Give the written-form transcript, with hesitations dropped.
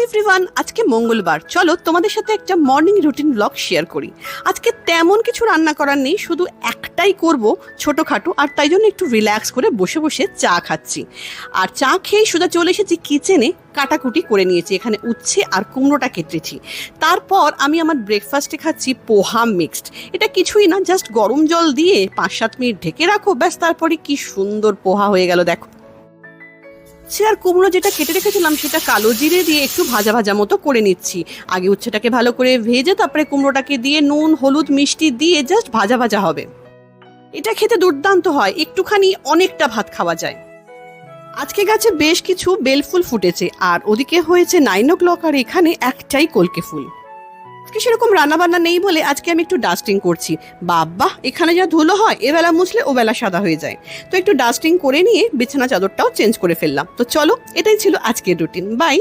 Everyone, আজকে মঙ্গলবার। চলো তোমাদের সাথে একটা মর্নিং রুটিন ব্লগ শেয়ার করি। আজকে তেমন কিছু রান্না করার নেই, শুধু একটাই করব ছোটোখাটো, আর তাই জন্য একটু রিল্যাক্স করে বসে বসে চা খাচ্ছি। আর চা খেয়ে সোজা চলে এসেছি কিচেনে, কাটাকুটি করে নিয়েছি। এখানে উচ্ছে আর কুমড়োটা কেটেছি। তারপর আমি আমার ব্রেকফাস্টে খাচ্ছি পোহা মিক্সড। এটা কিছুই না, জাস্ট গরম জল দিয়ে 5-7 মিনিট ঢেকে রাখো, ব্যাস, তারপরে কি সুন্দর পোহা হয়ে গেল দেখো। আর কুমড়ো যেটা কেটে রেখেছিলাম সেটা কালো জিরে দিয়ে একটু ভাজা ভাজা মতো করে নিচ্ছি। আগে উচ্ছেটাকে ভালো করে ভেজে তারপরে কুমড়োটাকে দিয়ে নুন হলুদ মিষ্টি দিয়ে জাস্ট ভাজা ভাজা হবে। এটা খেতে দুর্দান্ত হয়, একটুখানি অনেকটা ভাত খাওয়া যায়। আজকে গাছে বেশ কিছু বেলফুল ফুটেছে, আর ওদিকে হয়েছে 9 o'clock, আর এখানে একটাই কলকে ফুল। আজকে সেরকম রান্নাবান্না নেই বলে আজকে আমি একটু ডাস্টিং করছি। বাবা, এখানে যা ধুলো হয়, এবেলা মুছলে ওবেলা সাদা হয়ে যায়। তো একটু ডাস্টিং করে নিয়ে বিছানা চাদরটাও চেঞ্জ করে ফেললাম। তো চলো, এটাই ছিল আজকের রুটিন। বাই।